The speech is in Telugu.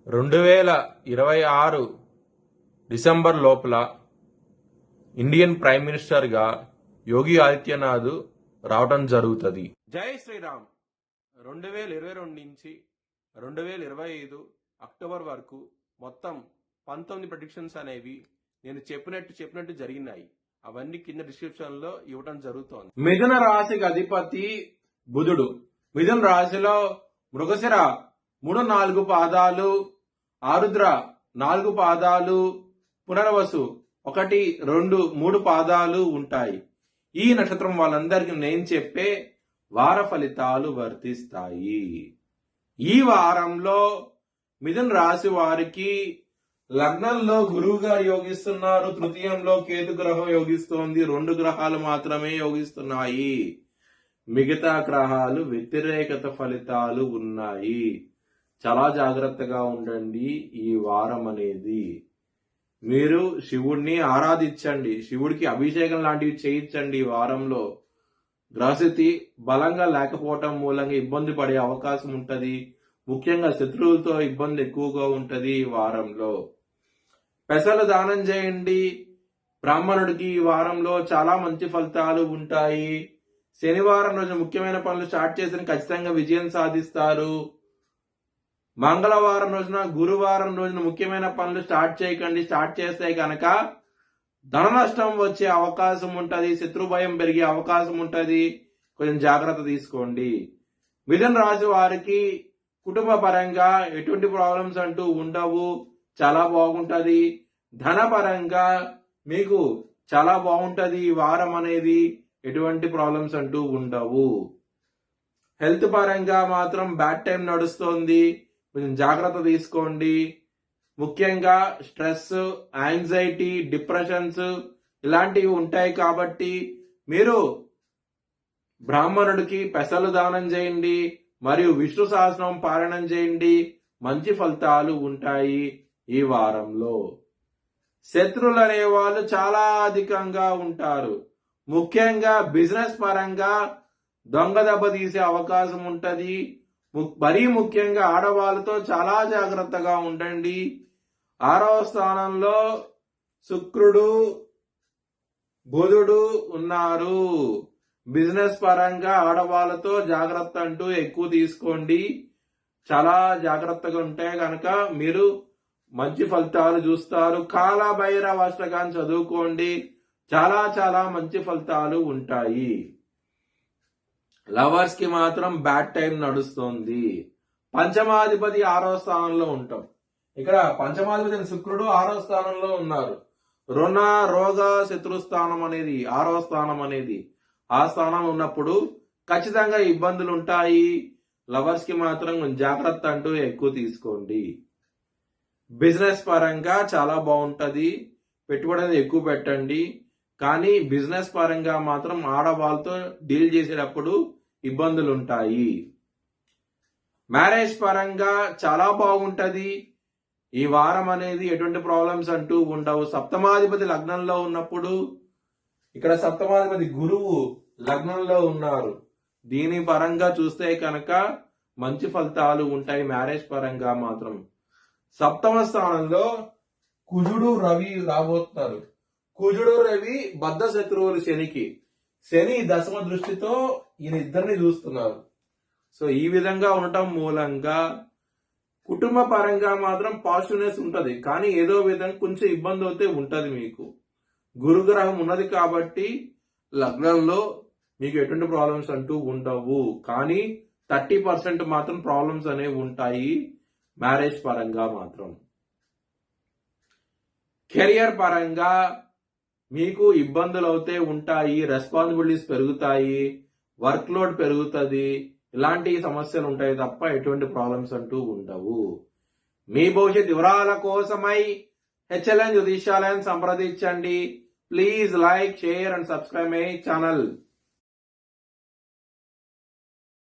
2026 డిసెంబర్ లోపల ఇండియన్ ప్రైమ్ మినిస్టర్గా యోగి ఆదిత్యనాథ్ రావటం జరుగుతుంది. జై శ్రీరామ్. 2022 నుంచి 2025 అక్టోబర్ వరకు మొత్తం 19 ప్రెడిక్షన్స్ అనేవి నేను చెప్పినట్టు జరిగినాయి. అవన్నీ కింద డిస్క్రిప్షన్ లో ఇవ్వడం జరుగుతోంది. మిథున రాశికి అధిపతి బుధుడు. మిథున రాశిలో మృగశిర 3-4 పాదాలు, ఆరుద్ర 4 పాదాలు, పునర్వసు 1, 2, 3 పాదాలు ఉంటాయి. ఈ నక్షత్రం వాళ్ళందరికీ నేను చెప్పే వార ఫలితాలు వర్తిస్తాయి. ఈ వారంలో మిథున రాశి వారికి లగ్నంలో గురువు గారు యోగిస్తున్నారు, తృతీయంలో కేతు గ్రహం యోగిస్తోంది. 2 గ్రహాలు మాత్రమే యోగిస్తున్నాయి. మిగతా గ్రహాలు వ్యతిరేకత ఫలితాలు ఉన్నాయి. చాలా జాగ్రత్తగా ఉండండి. ఈ వారం అనేది మీరు శివుడిని ఆరాధించండి, శివుడికి అభిషేకం లాంటివి చేయించండి. ఈ వారంలో గ్రహస్థితి బలంగా లేకపోవటం మూలంగా ఇబ్బంది పడే అవకాశం ఉంటది. ముఖ్యంగా శత్రువులతో ఇబ్బంది ఎక్కువగా ఉంటది. ఈ వారంలో పెసలు దానం చేయండి. బ్రాహ్మణుడికి ఈ వారంలో చాలా మంచి ఫలితాలు ఉంటాయి. శనివారం రోజు ముఖ్యమైన పనులు స్టార్ట్ చేసిన ఖచ్చితంగా విజయం సాధిస్తారు. మంగళవారం రోజున, గురువారం రోజున ముఖ్యమైన పనులు స్టార్ట్ చేయకండి. స్టార్ట్ చేస్తే కనుక ధన నష్టం వచ్చే అవకాశం ఉంటది, శత్రు భయం పెరిగే అవకాశం ఉంటది. కొంచెం జాగ్రత్త తీసుకోండి. మిథున రాశి వారికి కుటుంబ పరంగా ఎటువంటి ప్రాబ్లమ్స్ అంటూ ఉండవు, చాలా బాగుంటది. ధన పరంగా మీకు చాలా బాగుంటది. ఈ వారం అనేది ఎటువంటి ప్రాబ్లమ్స్ అంటూ ఉండవు. హెల్త్ పరంగా మాత్రం బ్యాడ్ టైం నడుస్తోంది, కొంచెం జాగ్రత్త తీసుకోండి. ముఖ్యంగా స్ట్రెస్, యాంగ్జైటీ, డిప్రెషన్స్ ఇలాంటివి ఉంటాయి. కాబట్టి మీరు బ్రాహ్మణుడికి పెసలు దానం చేయండి మరియు విష్ణు సహస్రనామం పారాయణం చేయండి. మంచి ఫలితాలు ఉంటాయి. ఈ వారంలో శత్రువులు అనేవాళ్ళు చాలా అధికంగా ఉంటారు. ముఖ్యంగా బిజినెస్ పరంగా దొంగ దెబ్బ తీసే అవకాశం ఉంటది. మరీ ముఖ్యంగా ఆడవాళ్ళతో చాలా జాగ్రత్తగా ఉండండి. 6వ స్థానంలో శుక్రుడు, బుధుడు ఉన్నారు. బిజినెస్ పరంగా ఆడవాళ్ళతో జాగ్రత్త అంటూ ఎక్కువ తీసుకోండి. చాలా జాగ్రత్తగా ఉంటే కనుక మీరు మంచి ఫలితాలు చూస్తారు. కాలభైరవ అష్టకాన్ని చదువుకోండి. చాలా చాలా మంచి ఫలితాలు ఉంటాయి. లవర్స్ కి మాత్రం బ్యాడ్ టైం నడుస్తుంది. పంచమాధిపతి 6వ స్థానంలో ఉంటాం. ఇక్కడ పంచమాధిపతి శుక్రుడు 6వ స్థానంలో ఉన్నారు. రుణ, రోగ, శత్రుస్థానం అనేది 6వ స్థానం అనేది ఆ స్థానం ఉన్నప్పుడు ఖచ్చితంగా ఇబ్బందులు ఉంటాయి. లవర్స్ కి మాత్రం జాగ్రత్త అంటూ ఎక్కువ తీసుకోండి. బిజినెస్ పరంగా చాలా బాగుంటది. పెట్టుబడి ఎక్కువ పెట్టండి. కానీ బిజినెస్ పరంగా మాత్రం ఆడవాళ్ళతో డీల్ చేసేటప్పుడు ఇబ్బందులు ఉంటాయి. మ్యారేజ్ పరంగా చాలా బాగుంటది. ఈ వారం అనేది ఎటువంటి ప్రాబ్లమ్స్ అంటూ ఉండవు. సప్తమాధిపతి లగ్నంలో ఉన్నప్పుడు ఇక్కడ సప్తమాధిపతి గురువు లగ్నంలో ఉన్నారు. దీని పరంగా చూస్తే కనుక మంచి ఫలితాలు ఉంటాయి. మ్యారేజ్ పరంగా మాత్రం 7వ స్థానంలో కుజుడు, రవి రాబోతున్నారు. కుజుడు, రవి బద్ధ శత్రువులు శనికి. శని దశమ దృష్టితో ఈయన ఇద్దరిని చూస్తున్నారు. సో ఈ విధంగా ఉండటం మూలంగా కుటుంబ పరంగా మాత్రం పాజిటివ్నెస్ ఉంటది. కానీ ఏదో విధంగా కొంచెం ఇబ్బంది అయితే ఉంటది. మీకు గురుగ్రహం ఉన్నది కాబట్టి లగ్నంలో మీకు ఎటువంటి ప్రాబ్లమ్స్ అంటూ ఉండవు. కానీ 30% మాత్రం ప్రాబ్లమ్స్ అనేవి ఉంటాయి మ్యారేజ్ పరంగా మాత్రం. కెరియర్ పరంగా మీకు ఇబ్బందులు అయితే ఉంటాయి. రెస్పాన్సిబిలిటీస్ పెరుగుతాయి, వర్క్ లోడ్ పెరుగుతుంది. ఇలాంటి సమస్యలు ఉంటాయి తప్ప ఎటువంటి ప్రాబ్లమ్స్ అంటూ ఉండవు. మీ భవిష్యత్ వివరాల కోసమై HLN జ్యోతిష్యాలయం సంప్రదించండి. Please like, share and subscribe my channel.